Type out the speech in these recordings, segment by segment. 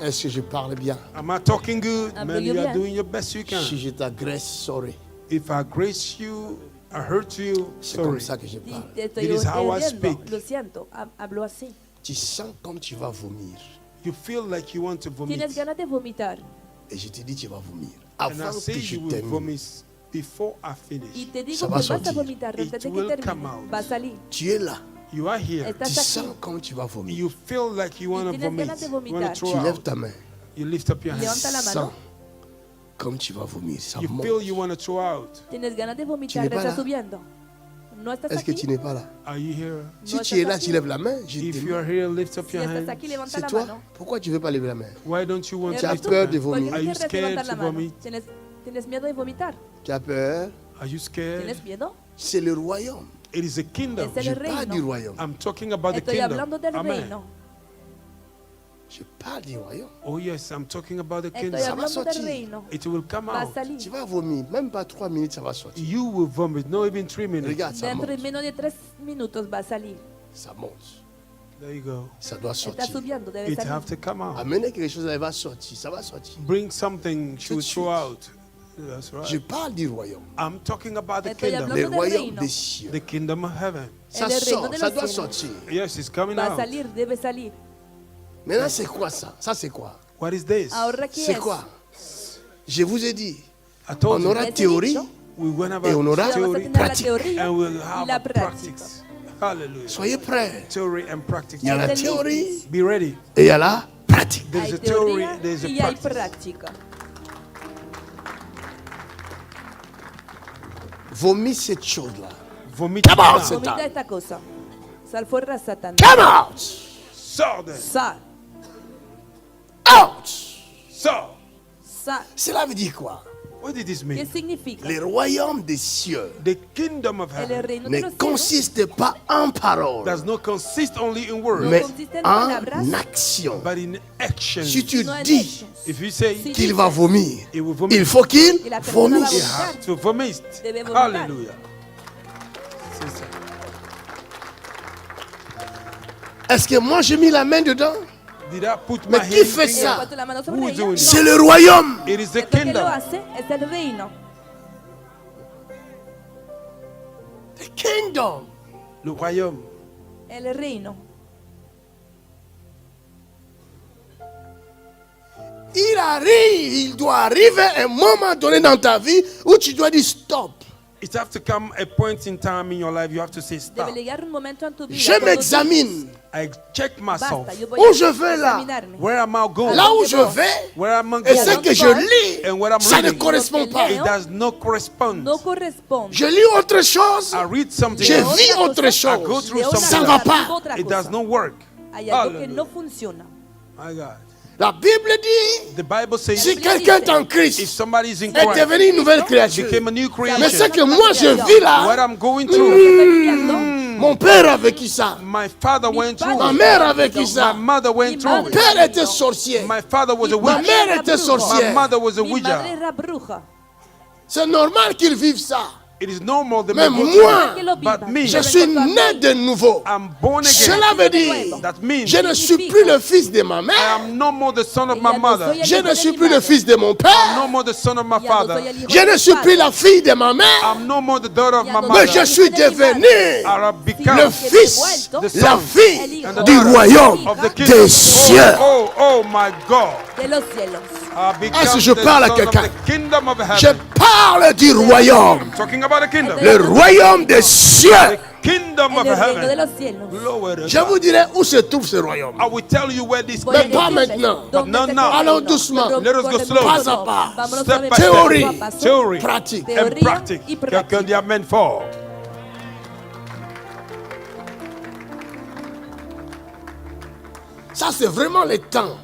Est-ce que je parle bien? Am I talking good? Hablo Man, yo you are bien. doing your best you can. Si je t'agresse, sorry. If I grace you, I hurt you, C'est sorry. comme ça que je Sí, parle. te estoy It is how I entendiendo. speak. Lo siento, hablo así. Tu sens comme tu vas vomir. You feel like you want to vomit. Tienes ganas de vomitar. Et je te dis, tu vas vomir. And I Avant say que je you will termine. vomit before I Y finish. te digo Ça que va vas a sortir. vomitar It antes de que will come termine. out. Va a salir. Tu es là. You are here. Tu Estás aquí. sens comme tu vas vomir. You feel like you want to tienes vomit. ganas de You want vomitar. to Tu throw lèves out. ta main. You lift up your hand. Levanta la mano. Sens comme tu vas vomir. Ça You monte. feel you want to throw out. Tienes ganas de vomitar. n'es pas Estás là? subiendo. ¿No estás Est-ce que aquí? tu n'es pas là? Are you here? Si No tu es estás là, aquí. tu lèves la main. Je If te you are here, lift up Si your estás hand. aquí, levanta C'est la toi. mano. Pourquoi tu ne veux pas lever la main? Why don't you want Tu to as lift peur up de your hand? vomir. ¿Por Are qué you quieres levantar scared la to mano? vomit? ¿Tienes miedo de vomitar? Tu as peur? Are you scared? ¿Tienes miedo? C'est le royaume. It is a kingdom. Es Je el parle du reino. royaume. I'm talking about the Estoy kingdom. hablando del Amen. reino. Je parle du royaume. Oh yes, I'm talking about the Estoy kingdom. Ça va hablando del sortir. reino. It will come Va a out. salir. Tu vas vomir. Même pas 3 minutes, ça va sortir. You will vomit. No, even 3 minutes. Regarde, ça Dentro de monte. menos de 3 minutos va a salir. Ça monte. There you go. Ça doit Está sortir. subiendo, debe It have salir. to come out. Amenez quelque chose, elle va sortir. Ça va sortir. Bring something Tout to de throw suite. out. That's Je right. parle du royaume. I'm talking about the Estoy kingdom. hablando Le del royaume reino. des cieux. The kingdom of heaven. Ça El reino sort, de ça los doit cielos. sortir. Yes, it's coming Va a out. salir, debe salir. Maintenant, c'est quoi ça? Ça, c'est quoi? What is this? Ahora, ¿qué C'est es? quoi? Je vous ai dit, I told on you. aura Les he théorie dicho. We're going to have et on aura a Vamos a theory tener la pratique. teoría and we'll y have la a práctica. practice. Hallelujah. soyez prêts. Theory and practice. Il y a la Entendí. théorie Be ready. et il y a la pratique. There's Hay a theory, teoría there's a y hay practice. práctica. Vomis cette chose-là. Vomit Come out, it Satan. down. Vomita esta cosa. Sal fuera, Satanás. Come out! Saw them. Sal. Out! Sal. Cela veut dire quoi? What did this ¿Qué mean? significa? Le royaume des cieux The kingdom of El heaven reino de ne los cielos consiste pas en paroles, does not consist only in words, mais consiste en en palabras, action. but in action. Si tu no en dis hechos. If you say Si qu'il dices va vomir, it will vomit, il faut qu'il Y la persona va a vomisse. it has to vomit. Debe vomitar. Hallelujah. C'est ça. Est-ce que moi j'ai mis la main dedans? Did I put Mais my qui hand fait in ça? it? Puesto la mano sobre Who's ella. doing it? C'est le royaume. It is the Esto que lo kingdom. hace es el reino. The kingdom. Le royaume. El reino. Il doit arriver un moment donné dans ta vie où tu dois dire stop. It have to come a point in time in your life you have to say stop. Debe llegar un momento en tu vida. Je cuando m'examine. I check myself. Basta, yo voy Où a je vais là? examinarme. Where am I going? Là où je vais, Where am I et ce going? que je lis, And what I'm ça ne reading, correspond pas. it does not correspond. No corresponde. Je lis autre chose, I read something je else. vis autre I go chose. through De una Ça something va cosa pas. digo otra It cosa. does not work. Hay algo que Hallelujah. no funciona. My God. La Bible dit, The Bible says si quelqu'un est en if Christ, somebody is in est Christ, devenu une nouvelle créature. became a new Mais ce creation, que moi je vis what là, I'm going through, Estoy viviendo. mon père a vécu ça. my father went through Ma it. mère a vécu My ça. mother went Mi through Mon madre- it. père était sorcier. My father was a Ma witch. mère était My sorcière. mother was a Mi madre witcher. era bruja. C'est normal qu'ils vivent ça. It is normal that Mais my go moi, Que lo viva. but me, je suis né de nouveau. I'm born again. Cela veut dire, That means je ne suis plus le fils de ma I mère. am no more the son of Ya my no mother. soy el Je hijo ne de suis mi plus le madre. fils de mon I'm père. no more the son of my Ya no father. soy el hijo Je de ne mi suis padre. plus la fille de ma mère. I'm no more the daughter of Ya my no Mais soy je mother. el suis hijo de mi devenu I have le become fils, the la son fille and the du daughter royaume of the kingdom. des cieux. Oh my God. De los cielos. I become Est-ce que je the parle à son of quelqu'un? the kingdom of Je heaven. parle du royaume. Talking about the kingdom. Le royaume des cieux. The kingdom En of el reino de heaven. los cielos. Glory to Je vous God. dirai où se trouve ce royaume. I will tell you where this Voy a Mais pas decirles maintenant. dónde No, se no. encuentra el Allons reino. doucement. Pero Let us go corremos slow. Pas a no. pas. Vámonos Step by suavecito, Théorie. paso a paso. Theory Pratique. and Teoría practice. y Quelqu'un práctica. dit amen fort. Ça, c'est vraiment le temps.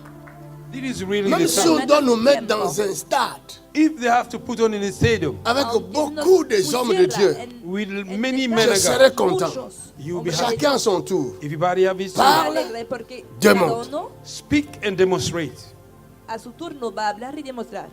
This is really Même the si time. on doit nous mettre dans un stade If they have to put on in the stadium avec Aunque beaucoup nos des hommes de pusiera Dieu, en- with en many esta- men je of serai God, content. muchos you'll be hombres happy. Chacun son tour. Everybody have his Parle. turn. alegre porque Demande. cada uno Speak and demonstrate. a su turno va a hablar y demostrar.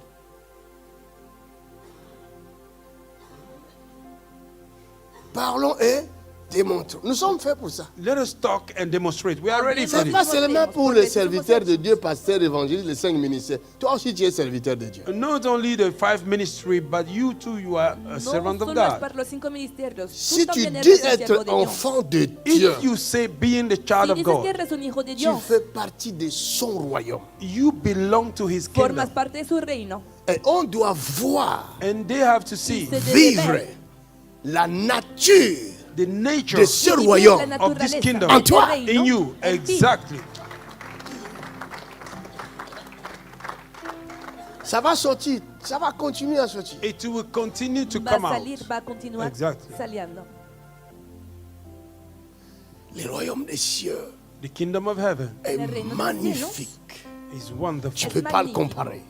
Parlons et Démontrons. Nous sommes faits pour ça. Let us talk and demonstrate. We are ready for C'est pas this. seulement pour les serviteurs de Dieu, pasteurs, évangélistes, les 5 ministères. Toi aussi, tu es serviteur de Dieu. Not only the 5 ministry, but you too, you are a No servant of solo es God. para los 5 ministerios. Si Tú tu también dis eres un être siervo de Dios. enfant de Dieu, If you say being the child Si of dices que God, eres un hijo de tu Dios, fais partie de son royaume. you belong to His formas kingdom. parte de su reino. Et on doit voir, And they have to see Se debe vivre ver la nature the nature de ce vivir royaume. la of this naturaleza kingdom En del toi, reino in you. en ti. Exactly. Ça va sortir, ça va continuer à sortir. It will continue to Va a come out. salir, va a continuar Exactly. saliendo. Le royaume des cieux The kingdom of heaven est Le reino des magnifique. is Tu wonderful. ne peux pas le magnifique. comparer.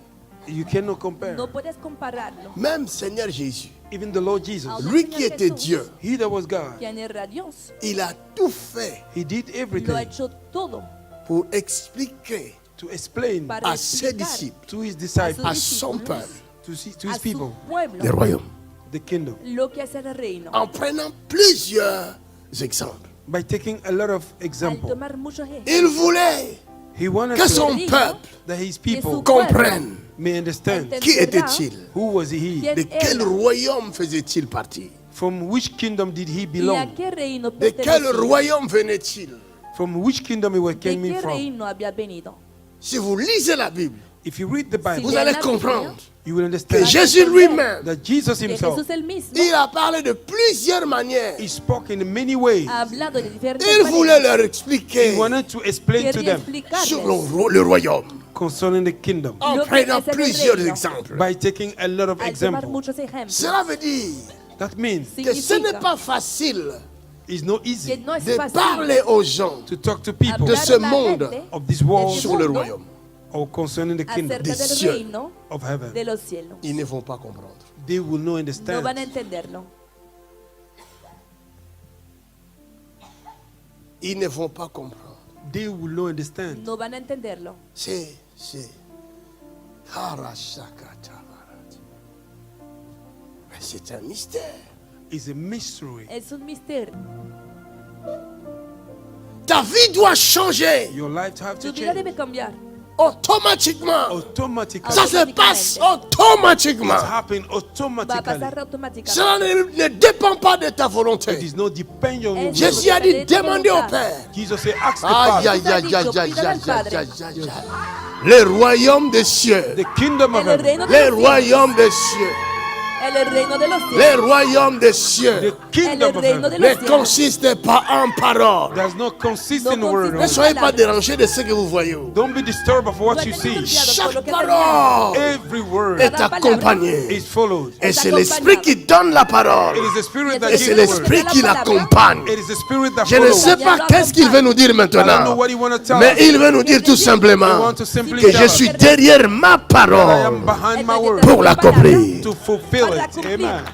You cannot compare. No puedes compararlo. Même Seigneur Jésus, Even the Lord Jesus, lui qui était Dieu, He that was God, Quien era Dios, il a tout fait He did lo ha everything hecho todo pour expliquer to explain para à ses explicar disciples, to His disciples, à son peuple, to a His su people, pueblo le royaume. the kingdom, lo que es el reino. En prenant plusieurs exemples. by taking a lot of Al examples. tomar muchos ejemplos, Il voulait He wanted que to son peuple that His people comprenne may understand qui était-il, who was He, quién de quel era royaume faisait-il partie, from which kingdom did He y a belong, qué reino de quel pertenecía, royaume venait-il. from which kingdom He was de came qué in from. reino había venido. Si vous lisez la Bible, If you read the Bible, vous allez comprendre you will que understand Jésus lui-même, that Jesus Que Himself, Jesús el mismo il a parlé de plusieurs manières. He spoke in many ways. ha hablado de diferentes Il voulait maneras. leur expliquer He wanted to explain to Quería them explicarles sur le royaume concerning the kingdom en Lo que prenant es el plusieurs reino. exemples. by taking a lot of al tomar examples. muchos ejemplos. Cela veut dire That means que ce n'est Significa pas facile it's not que easy no es de fácil parler aux gens to talk to people de hablar ce a la monde gente of this world sur le mundo royaume. or concerning the kingdom acerca des del cieux. reino of heaven. de los cielos. Ils ne vont pas comprendre. They will not No understand. van a entenderlo. Ils ne vont pas comprendre. They will not understand. No van a entenderlo. C'est. Mais c'est un mystère. It's a mystery. Es un misterio. Ta vie doit changer Your life to have to Tu vida change debe cambiar. automatiquement. automatically. Ça se passe It automatiquement. happens Va a automatically. pasar automáticamente. Cela ne dépend pas de ta It volonté. does not depend on your will. Jésus a dit demandez au Père. Jesus said, ask the Aïe, Father. aïe, aïe, aïe, aïe, Pídale aïe, al aïe, Padre. aïe, aïe, aïe. Le royaume des cieux. The kingdom of El heaven. reino de Le los cielos. royaume des cieux. El reino de los Le cielos. royaume des The cieux kingdom El of reino de heaven los ne cielos. consiste pas en paroles. does not consist in No word. Ne consiste soyez pas dérangés de ce que vous voyez. Don't be disturbed of what No you estén see. desconfiados por lo Chaque que están parole Every word est Cada palabra accompagnée. is followed. Et est c'est l'esprit qui donne la parole. It is the spirit that Et gives c'est the word. l'esprit qui l'accompagne. It is the spirit that Je ne follows. sais pas qu'est-ce qu'il veut nous dire I don't know maintenant. what you want to tell Mais us. il veut nous dire tout I simplement want to simply que tell je us suis derrière ma that I parole am behind my Él word pour l'accomplir. to fulfill Para it. cumplir. Amen.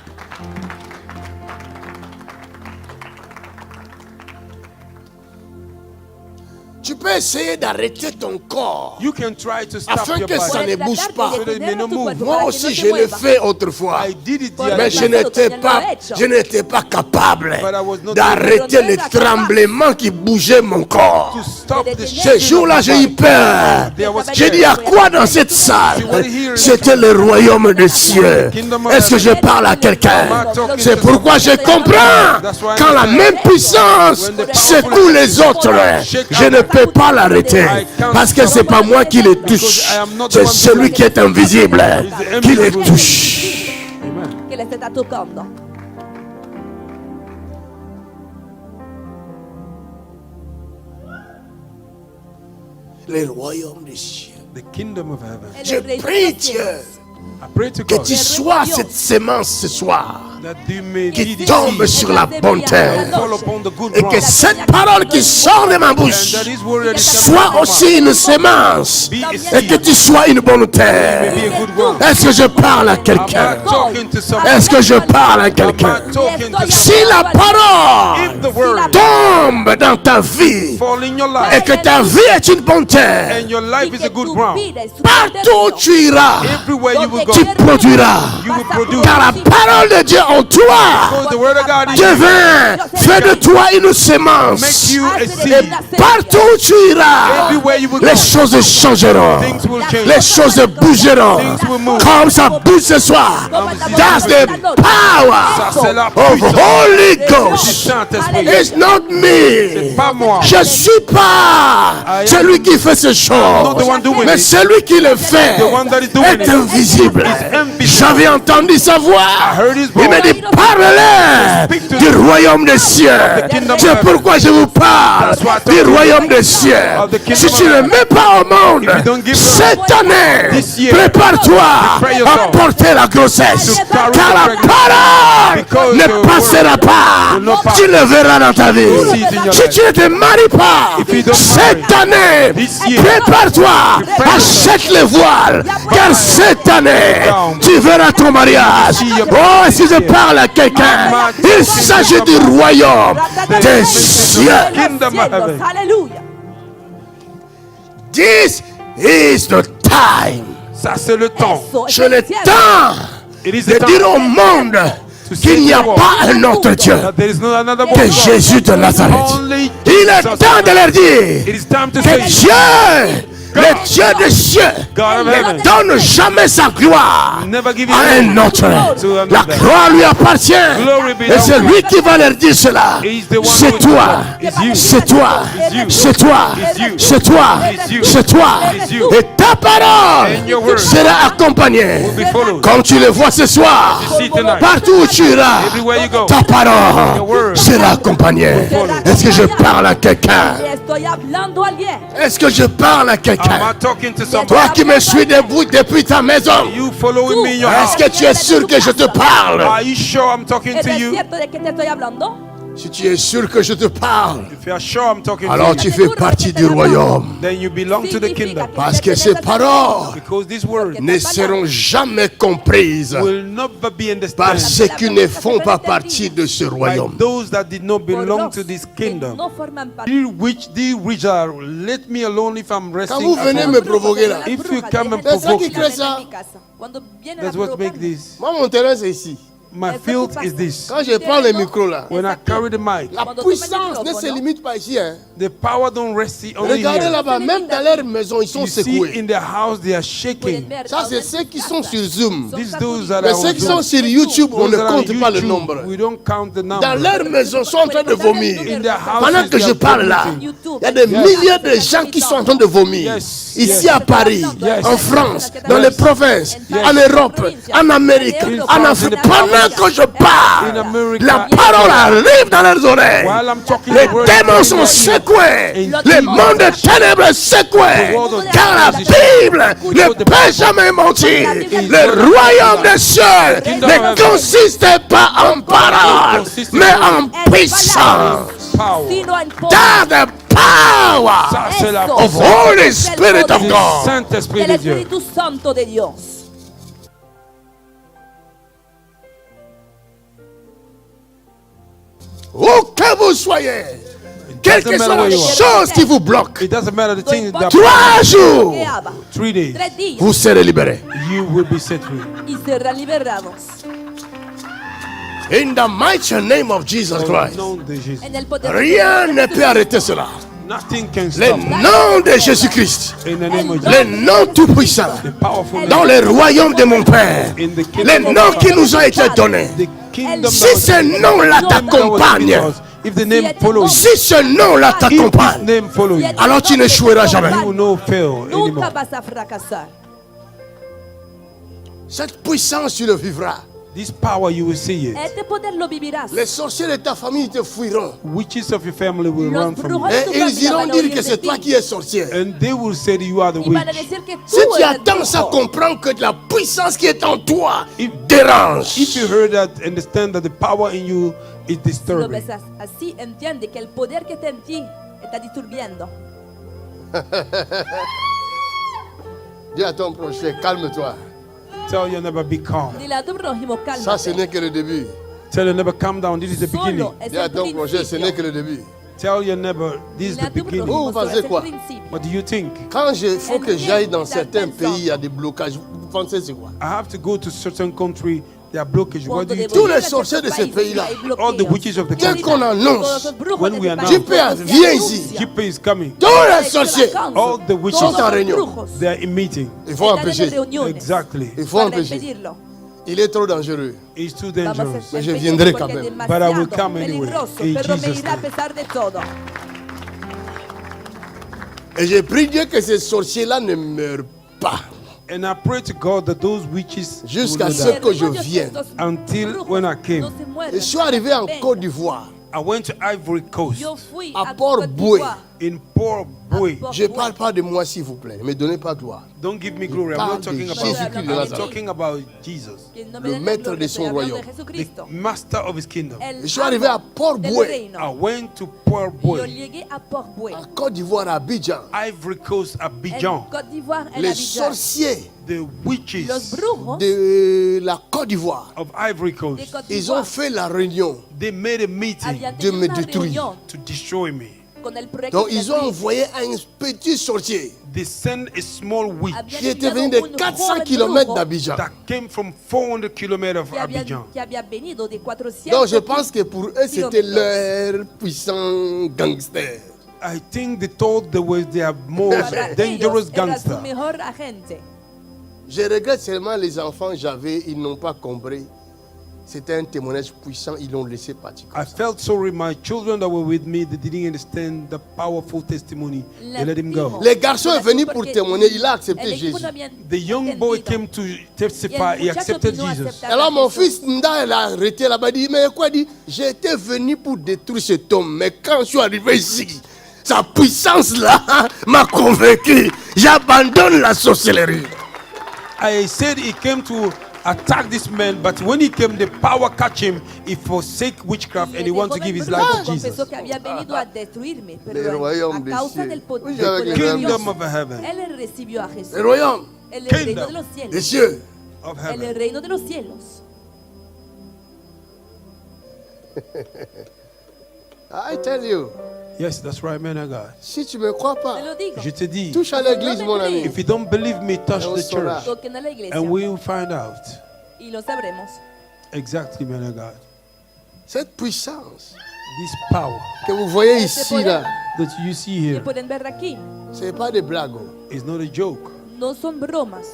Tu peux essayer d'arrêter ton corps You can try to stop afin your que ça body. ne bouge pas. So that it may not move. Moi aussi, je l'ai fait autrefois. I did it the Mais other je day, n'étais pas capable but I was not d'arrêter les tremblements qui bougeaient mon corps. to stop the Ce jour-là, j'ai eu peur. J'ai dit à quoi dans cette salle? C'était le royaume des cieux. Est-ce que je parle à quelqu'un? C'est pourquoi je comprends. Quand la même puissance secoue les autres, je ne peux pas l'arrêter. Parce que c'est pas moi qui les touche. C'est celui qui est invisible qui les touche. Amen. Que les está tocando. Le royaume des cieux. The kingdom of heaven. Je El reino de prie los Dieu cielos. I pray to que God tu sois cette sémence ce soir. that you may Qui be the tombe seed sur la bonne terre. fall upon the good Et ground. que cette parole qui sort de ma And bouche that is word that is coming soit from my aussi une sémence. Be a Et que seed. tu sois une bonne Be terre. a good ground. Est-ce que je parle à I'm quelqu'un? not talking to someone. Est-ce que je parle à I'm quelqu'un? not talking to Si someone. la parole If the word tombe dans ta vie fall in your et life que ta vie est une bonne terre, and your life Y is que a good tu ground, vida es un partout où término. tu iras, everywhere you will go, tu produiras. you will produce. Car la parole de Dieu en toi Because the word of God in you fait de toi une make sémence. you a Et seed. partout où tu iras, Everywhere you will les go, choses changeront. things will change. Les choses bougeront. Things will move. Comme ça bouge ce soir. That's the power Ça, c'est la of puissance Holy du Ghost. Saint-Esprit. It's not me. Pas moi. Je ne suis pas celui qui fait ces not the choses. one doing Mais it. celui qui le fait The one that is doing est it invisible. is invisible. J'avais entendu sa voix. heard his Il m'a voice. dit, parlez Speak to du them. royaume des cieux. kingdom of C'est heaven. pourquoi je vous parle That's why I du told you royaume des cieux. of the kingdom Si of tu ne heaven. mets pas au monde, If you don't give cette année, this year, prépare-toi prepare à yourself porter la grossesse. to carry Car the la pregnancy. parole Because ne the passera word pas. will not pass. Tu le verras dans ta vie. see it in your Si life. tu ne te maries pas, If you don't cette année, this year, prépare-toi, prepare achète le voile. Car cette année, down. tu verras ton mariage. See your Oh, si je parle à quelqu'un, il s'agit du royaume des cieux. Kingdom of heaven. Alléluia. This is the time. Ça, c'est le temps. Je le temps It is de the dire time au monde qu'il n'y a pas un autre Dieu that there is no another que God. Jésus de Nazareth. Only Il est Jesus. temps de leur It dire is time to que say, Dieu, le Dieu des cieux, God of heaven, ne donne jamais sa gloire never give à you un autre. to La another. gloire lui appartient. Glory belongs Et c'est lui qui va leur dire cela. He's the one C'est who toi. is you. C'est toi. you. C'est toi. It's you. C'est toi. It's you. C'est toi. It's you. Et ta parole And your word sera accompagnée. will be followed. Comme tu le vois ce soir. See tonight. Partout où tu iras, Everywhere you go. ta Your parole word sera accompagnée. Est-ce que je parle à quelqu'un? Estoy hablando a alguien. Est-ce que je parle à Am quelqu'un? I talking to somebody? Toi qui me suis debout depuis ta maison, You following me in your house? est-ce que tu es sûr que je te parle? Are you sure I'm talking ¿Es to you? cierto de que te estoy hablando? Si tu es sûr que je te parle, If you are sure I'm talking alors to tu you, fais partie du royaume. then you belong to the kingdom. Parce que ces paroles Because these words ne seront jamais comprises will never be par understood ceux qui ne font pas partie de ce by royaume. those that did not Por belong los to this que kingdom. no forman parte. The which are, let me alone if I'm Quand resting. vous venez at me home. provoquer là, If you come and C'est ça provoke qui me, crée ça. Cuando vienen a that's what make provocarme, this. Moi, mon terrain, c'est ici. My field is this. Quand je prends le micro là, When I carry the mic, la puissance ne se limite pas ici. Hein. the power don't rest only Regardez here. là-bas, même dans leur maison, ils sont You see, secoués. in their house, they are pueden shaking. ver Ça, a c'est una ceux qui casa. sont sur Zoom. These those that Mais are ceux on qui Zoom, sont sur YouTube, on those ne that are on compte pas le YouTube, nombre. we don't count the Dans number. leur maison, ils sont en train de vomir. In their Pendant houses, que they je are parle là, vomiting. il y a des milliers de gens qui sont en train de vomir. Yes, Ici yes. à Paris, Yes. en France, dans Yes. les provinces, Yes. en Europe, en Amérique, In en France, Afrique. in the Pendant provinces, que je in parle, America, la parole arrive dans leurs oreilles. While I'm talking, Les the word démons is in sont their secoués. ear. Le monde des ténèbres est secoué. The world of Car la darkness is Bible Because ne the peut jamais mentir. Le royaume des cieux kingdom of ne heaven consiste pas en parole, consiste mais in en puissance. Power. Sino en poder. Dans the power Ça, c'est la Eso. of Holy Spirit of du God. Saint-Esprit del de Dieu. Espíritu Santo de Dios. Où que vous soyez, quelle que doesn't soit matter la where you are. chose qui vous bloque, It doesn't matter the No thing importa that 3 jours, que haga. 3 days, 3 días vous serez libérés. you will be set free. y serán liberados. In the mighty name of Jesus Au Christ. nom de Jésus. En el poder Rien ne peut arrêter cela. Nothing can Le stop. nom de Jésus-Christ, In the name of le Jesus. nom tout-puissant, The powerful dans name. le royaume de mon Père, In the le kingdom of nom God. qui nous a été donné. The kingdom Si that was ce nom-là t'accompagne, if the name follows, si ce nom-là if this t'accompagne, name follows you, alors tu n'échoueras jamais. you will not fail Nunca anymore. vas a fracasar. Cette puissance, tu le vivras. This power, you will see it. Este poder lo vivirás. Les sorciers de ta famille te fuiront. Witches of your family will Los run from brujos you. de tu Et ils familia iront van a dire huir que de c'est toi ti. qui es sorcier. And they will say that you are the Y van a witch. decir que Si tú tu eres attends à brujo. comprendre que la puissance qui est en toi If dérange, you heard that, understand that the power in you is Si lo disturbing. ves así, entiende que el poder que está en ti está disturbiendo. dis à ton prochain, calme-toi. Tell your neighbor, be calm. Dile a tu prójimo, Ça, ce cálmate. n'est que le début. Tell your neighbor, calm down. This is the beginning. Solo es Dis à el ton prochain, ce n'est que principio. le début. Tell your neighbor, this is Dile the a tu beginning. prójimo, Vous solo pensez es el quoi? principio. What do you think? Quand il faut que j'aille dans certains pays, il y a des blocages. Vous pensez c'est quoi? I have to go to certain country There are blockages. What do you Tous think? les sorciers de ces pays-là, All the witches of the dès country. qu'on annonce, When we announce, JP viens ici. JP is coming. Tous les sorciers, All the witches sont en réunion. they are in meeting. Il faut empêcher. Exactly. Il faut empêcher. Il est trop dangereux. It's too dangerous. Mais je viendrai quand même. But I will come anyway. In Jesus' name. Et je prie Dieu que ces sorciers-là ne meurent pas. And I pray to God that those witches Jusqu'à will ce not die. que je vienne. Until when I came, Je suis arrivé en Côte d'Ivoire, I went to Ivory Coast à Port-Boué. in Port Boué. Je ne parle pas de moi, s'il vous plaît. Ne me donnez pas gloire. Don't give me glory. I'm parle not talking de about Jésus-Christ de I'm Nazareth. talking about Jesus, Le maître de son royaume. the master of his kingdom. Je suis arrivé à Port-Boué, I went to Port Boué, en Côte d'Ivoire, à Abidjan. Ivory Coast, Abidjan. Les sorciers The witches de la Côte d'Ivoire, of Ivory Coast, ils ont fait la réunion. they made a meeting de me détruire. to destroy me. Donc ils ont envoyé un petit sorcier They sent a small witch qui était venu de 400 km d'Abidjan. that came from 400 kilometers of Abidjan. Donc je pense que pour eux c'était leur puissant gangster. I think they thought they were their most dangerous gangster. Je regrette seulement les enfants j'avais, ils n'ont pas compris. C'était un témoignage puissant, ils l'ont laissé partir. I felt sorry. My children that were with me, they didn't understand the powerful testimony. They let him go. Le garçon est venu pour témoigner, il a accepté Jésus. The young boy came to testify. He accepted Jesus. Alors mon fils Nda, il a arrêté là-bas, il dit, mais quoi dit? J'étais venu pour détruire cet homme, mais quand je suis arrivé ici, sa puissance là m'a convaincu. J'abandonne la sorcellerie. I said he came to attack this man, but when he came, the power catch him. He forsake witchcraft and he want to give his life to Jesus. Le royaume des cieux. Oui, j'ai avec les Kingdom hommes. of heaven. Le royaume Kingdom des cieux. of heaven. I tell you, Yes, that's right, man of God. si tu me crois pas, Je te dis, touche à l'église, mon ami. if you don't believe me, touch the church, Toquen a la iglesia and we will find out. y lo sabremos. Exactly, man of God. Cette puissance This power que vous voyez ici là, that you see Que here pueden ver aquí, c'est pas des blagues. is not a joke. no son bromas.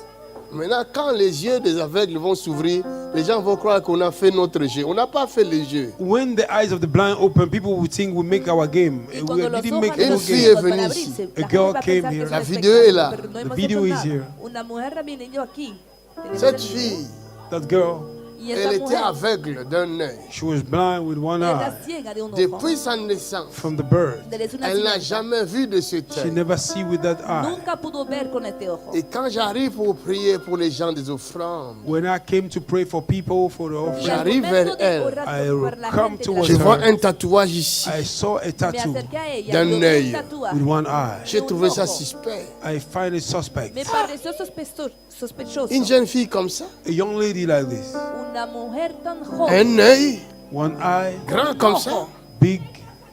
Maintenant, quand les yeux des aveugles vont s'ouvrir, les gens vont croire qu'on a fait notre jeu. On n'a pas fait le jeu. When the eyes of the blind open, people will think we make our game. Y We cuando los didn't ojos make de no los Une fille game. est ciegos van venue a ici. abrirse, A la gente girl va a came pensar que here. es La un vidéo est là. espectáculo, pero no The hemos video hecho is nada. here. Una mujer vino aquí. Tenemos Cette el video. fille, That girl, Y esa elle était mujer aveugle d'un œil. she was blind with one era eye ciega de un ojo. Depuis sa naissance, from the birth. Desde su elle n'a nacimiento. jamais vu de cet She œil. never see with that eye. Nunca pudo ver con este ojo. Et quand j'arrive pour prier pour les gens des offrandes, When I came to pray for people for the Y al offering, J'arrive momento vers de elle. orar I por la come gente, towards je her. vois un tatouage ici. I saw a me tattoo acerqué a ella d'un y vi œil. un tatuaje. with one eye. J'ai trouvé ça suspect. I find it suspect. Me pareció sospechoso. Une jeune fille comme ça, A young lady like this, Una mujer tan joven, un œil one eye, grand comme ça. big.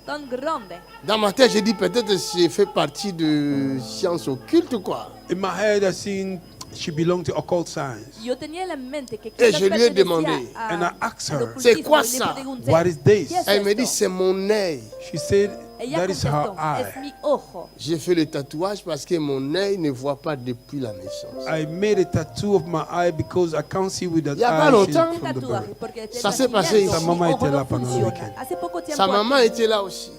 tan grande. Dans ma tête, j'ai dit peut-être que j'ai fait partie de sciences occultes ou quoi. In my head, I seen she belonged to occult science. Yo tenía en la mente que Et quizás je lui ai pertenecía demandé, a- and I asked al her, ocultismo, "C'est quoi y le ça? pregunté, What is this? "¿Qué es Elle me dit esto?" c'est mon œil. She said, Ella that is her contestó, eye. es mi ojo. J'ai fait le tatouage parce que mon œil ne voit pas depuis la naissance. I made a tattoo of my eye because I can't see with that Y a pas eye longtemps. from the Tatuaje, birth. porque desde Ça el s'est passé nacimiento, ici. Sa mamá mi ojo était no là pendant le funciona. week-end. Hace poco tiempo Sa maman aquí, était là aussi.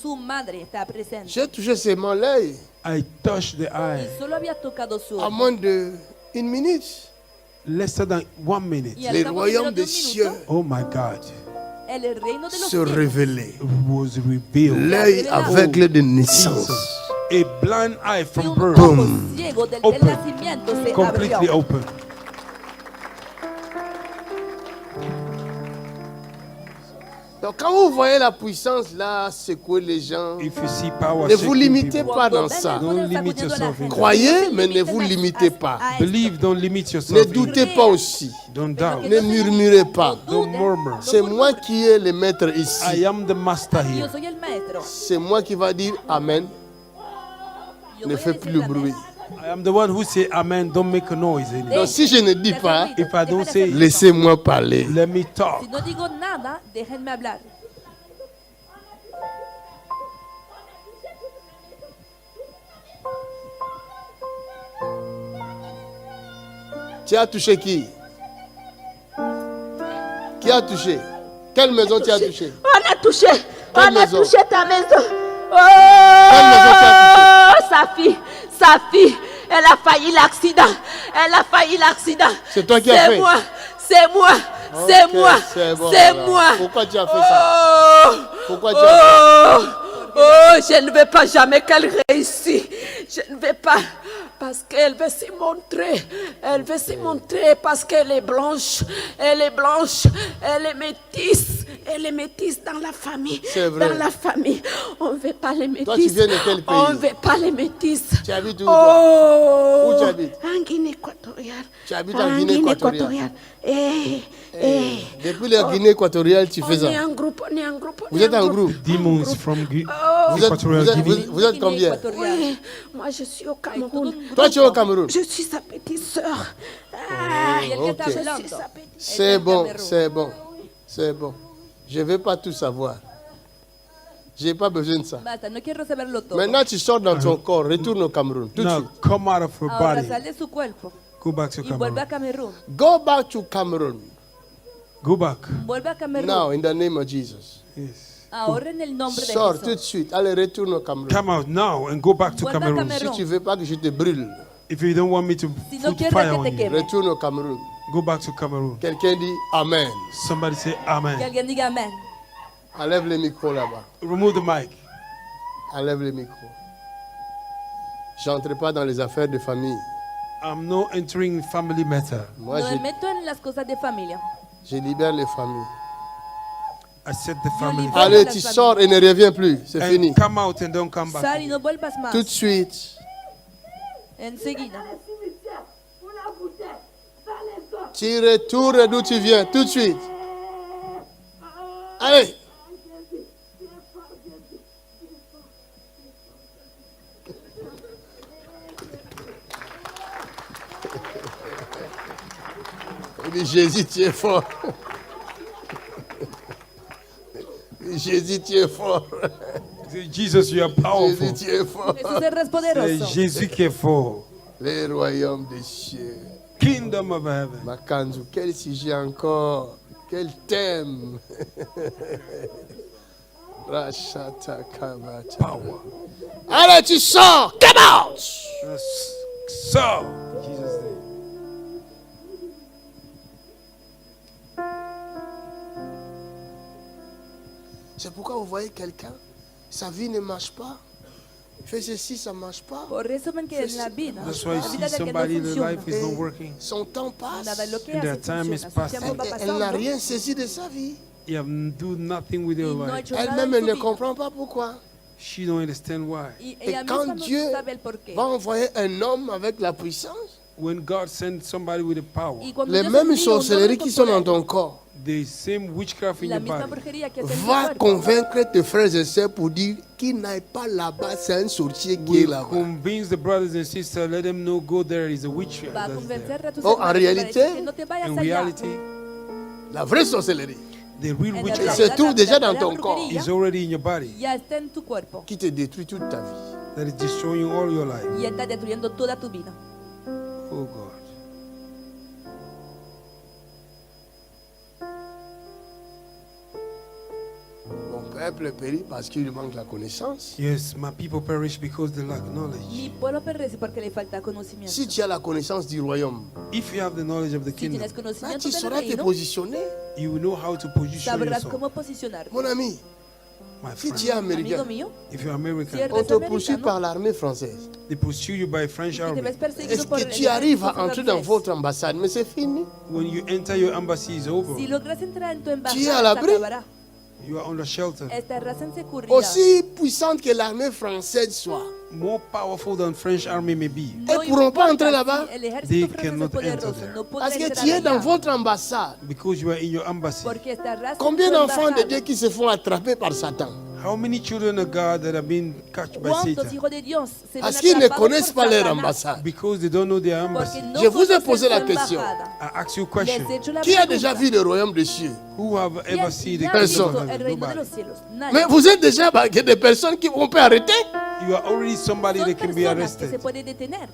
su madre está presente. J'ai touché seulement l'œil I touched the Y eye solo había tocado su à ojo. moins de 1 minute. less than 1 minute. Y al Le cabo de royaume menos de des un cieux minuto, Oh my God. el reino de los se cielos révélait. Was revealed. L'œil aveugle de naissance. Jesus. A blind eye y from un birth, ojo ciego del Open. nacimiento se completely abrió. open. Donc quand vous voyez la puissance là secouer les gens, If you see power, ne vous shaking limitez people, pas Cuando dans ven ça. el poder Don't limit sacudiendo a la yourself in gente, Croyez, no se mais ne limiten vous a- limitez pas. a esto. believe, don't limit Ne yourself. in. doutez pas aussi. Don't Pero doubt. que Ne no se murmurez pas. Don't murmur. C'est moi qui ai le maître ici. I am the master Yo here. soy el maestro. C'est moi qui va dire Amen. Yo Ne voy a fais decir plus le amén. bruit. I am the one who say amen, don't make a noise. Donc si je ne dis pas, If I don't say it, laissez-moi parler. let me talk. Si no digo nada, déjenme hablar. Tu as touché qui? Qui a touché? Quelle maison tu as touché? On a touché. Quelle On a maison? touché ta maison. Quelle maison tu as Oh, sa fille, elle a failli l'accident. Elle a failli l'accident. C'est toi qui as fait? C'est moi. Ok, c'est bon, C'est alors. moi. Pourquoi tu as fait ça? Pourquoi tu as fait? Oh, je ne veux pas jamais qu'elle réussisse. Je ne veux pas. Parce qu'elle veut se montrer. Elle veut se montrer parce qu'elle est blanche. Elle est blanche. Elle est métisse. Elle est métisse dans la famille. C'est vrai. Dans la famille. On ne veut pas les métisses. Toi, tu viens de quel pays? On ne veut pas les métisses. Tu habites où, toi? Oh. Où tu habites? En Guinée équatoriale. Tu habites en Guinée équatoriale. Depuis la Guinée équatoriale, tu fais On ça. est en groupe, on est en groupe. Vous êtes en groupe? Demons from Vous êtes, Equatorial vous êtes- Guinea. vous êtes combien? Oui, moi je suis au Cameroun. Toi, tu es au Cameroun. Je suis sa petite sœur. Y el que está Ok. hablando. C'est bon, c'est bon, c'est bon. Je ne veux pas tout savoir. Je n'ai pas besoin de ça. Basta, no quiero saberlo todo. Maintenant, tu sors dans ton corps, retourne au Cameroun. Tout de Now suite. come out of her Ahora body. sal de su cuerpo Go back to y vuelve a Cameroon. Camerún. Go back to Cameroon. Go back. Vuelve a Camerún. Now, in the name of Jesus. Yes. Ahora en el nombre de Sors tout de Jesús. suite. Allez, retourne au Cameroun. Come out now and go back to Vuelve a Cameroon. Cameroon. Si tu ne veux pas que je te brûle, If you don't want me to Si no put quieres fire que on te you, queme. retourne au Cameroun. go back to Cameroon. Quelqu'un dit Amen. Somebody say Que amen. alguien diga amén. Enlève le micro là-bas. Remove the mic. Enlève le micro. J'entre pas dans les affaires de famille. I'm not entering family matter. Moi, No me meto en las cosas de familia. je libère les familles. I set the family libero free. Allez, las tu familias. sors et ne reviens plus. C'est And fini. come out and don't come Sal back. y no vuelvas más. Tout de suite. Enseguida. Tu retournes d'où tu viens. Tout de suite. Allez. Il dit, Jésus, tu es fort. Jésus, tu es fort. Say, Jesus, you are powerful. Jésus, tu es fort. Jesús eres Say, poderoso. Jésus qui est fort. Les royaumes des cieux. Kingdom of heaven. Makanzu, quel sujet encore? Quel thème? Rachata Kabata. Power. Allez, tu sors! Come out! So, in Jesus' name. C'est pourquoi vous voyez quelqu'un, sa vie ne marche pas. Il fait ceci, ça ne marche pas. Por eso ven que en la vida, That's why you la see vida de que no somebody, the funciona. life is not working. Son temps passe. Nada lo que And their hace time is funciona. Su passing. tiempo va Elle n'a pasando rien saisi de sa vie. You have do nothing with y your no ha life. hecho nada Elle-même, en elle su ne vida. comprend pas pourquoi. She don't understand why. Y Et ella quand misma no Dieu sabe el porqué. va envoyer un homme avec la puissance, When God sends somebody with the power, Y cuando les Dios mêmes envía un hombre sorcelleries con qui sont dans poder, ton corps the same witchcraft in la your misma body brujería que hace en tu va cuerpo, convaincre tes frères et sœurs pour dire qu'ils n'aillent pas là-bas, c'est un sorcier qui est will là-bas. convince the brothers and sisters, let them know go there is a witch va a that's there. convencer a tus Oh, en hermanos para réalité, decir que no te vayas In allá. reality, La vraie sorcellerie the real En Et witchcraft se trouve déjà dans la ton corps, brujería is already in your body ya está en tu cuerpo qui te détruit toute ta vie. that is destroying all your life. y está destruyendo toda tu vida. Oh God. Mon peuple périt parce qu'il lui manque la connaissance. Yes, my people perish because they lack knowledge. Mi pueblo perece porque le falta conocimiento. Si tu as la connaissance du royaume, If you have the knowledge of the Si tienes kingdom, conocimiento tu del sauras te reino, positionner. you will know how to position sabrás yourself. cómo posicionarte. Mon ami, My si tu es friend, américain, Amigo mío, if you're American, Si eres on te poursuit americano, par l'armée française. they pursue you by French y que te army. ves perseguido Est-ce por que el tu arrives à ejército entrer dans francés. votre ambassade? Mais c'est fini. When you enter your embassy is over. Si logras entrar en tu Tu es à embajada, se l'abri. acabará. You are under shelter. Estarás en seguridad. Aussi puissante que l'armée française soit, More powerful than French army may be. No Elles pourront pas importa entrer là-bas. si el ejército They francés es cannot poderoso, enter there. no podrá parce que entrar tu es dans allá, votre ambassade. Because you are in your embassy. porque estarás en Combien tu d'enfants de embajada. Dieu qui se font attraper par Satan? How many children of God that have been catched by ¿Cuántos Satan? hijos de Dios se ven Parce qu'ils ne atrapados connaissent por pas leur Satanás? ambassade. Because they don't know their Porque embassy. no Je vous ai conocen posé su la question. embajada. I ask you a Les question. he hecho la Qui a pregunta. déjà vu le royaume des cieux? Who have ever seen the ¿Quién ha kingdom visto of el heaven? reino de Nobody. los cielos? Nadie. Mais vous êtes déjà des personnes qui vont pas arrêter. You are already somebody Son that can be personas que se arrested. pueden detener.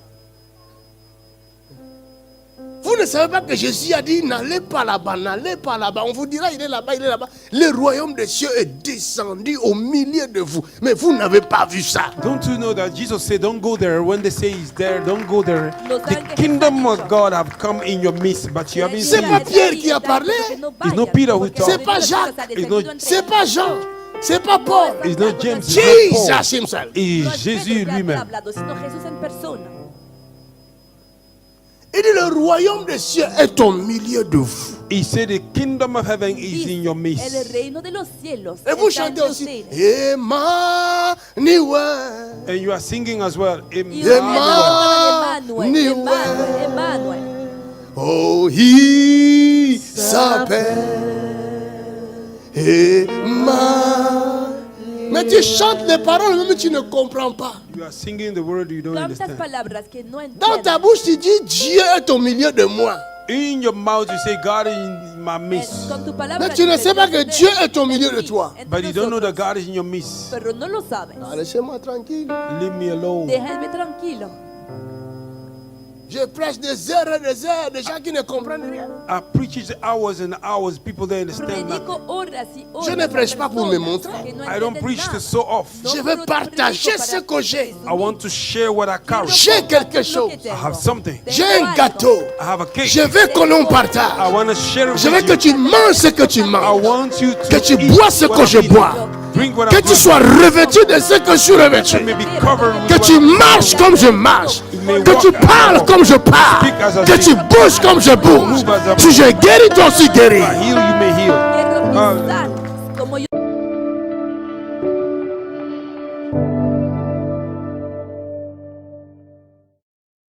Vous ne savez pas que Jésus a dit n'allez pas là-bas, n'allez pas là-bas. On vous dira il est là-bas, il est là-bas. Le royaume des cieux est descendu au milieu de vous. Mais vous n'avez pas vu ça. Don't you know that Jesus said, don't go there. When they say he's there, don't go there. No The saben que kingdom Jesús ha of dicho. God have come in your midst, but you haven't C'est seen pas it. Pierre qui a parlé. It's not Peter who talked. C'est pas Jacques. It's not- C'est pas Jean. C'est pas Paul. It's not James. It's not Paul. Jesus himself. Et No es Jésus Pedro que ha lui-même. hablado, sino Jesús en persona. Il dit le royaume des cieux est au milieu de vous. He said the kingdom of heaven is Dice, in your el midst. reino de los cielos Et vous está chantez entre aussi ustedes. Emmanuel. And you are singing as well. Y Emmanuel. ustedes cantaban Emmanuel, Emmanuel. Oh, il s'appelle Emmanuel. Mais tu chantes les paroles, même tu ne comprends pas. You are singing the word you don't Tantas understand. palabras que no Dans ta entienden. bouche, tu dis Dieu est au milieu de moi. In your mouth you say God is in my midst. Con tu palabra Mais tu ne dices, sais pas que Dios Dieu está est au milieu de aquí, toi. entre But you don't know that nosotros. God is in your midst. Pero no lo sabes. Laissez-moi tranquille. Leave me alone. Déjenme tranquilo. Je prêche des heures et des heures, des gens qui ne comprennent rien. I preach it hours and hours. People they understand nothing. Predico horas y horas. Je ne a prêche pas pour me personas montrer. que no I don't entienden preach nada. to show off. No Je veux solo partager predico ce para que j'ai. I want to share what I carry. J'ai quelque chose. I have something. J'ai un gâteau. I have a cake. Je veux que l'on partage. I want to share it Je veux with que you. tu manges ce que tu I manges. want you to Que tu eat bois ce what que I'm je eating. bois. Drink what Que I'm tu drinking. sois revêtu de ce que je suis revêtu. You may be covered with Que what tu I'm marches doing. comme je marche. may Que tu walk as I parles walk. comme je parle. Speak as I Que tu speak. bouges comme je bouge. Move as I move. Si je guéris, toi aussi guéris. If I heal, you may heal. Quiero Ah. que sanes como yo.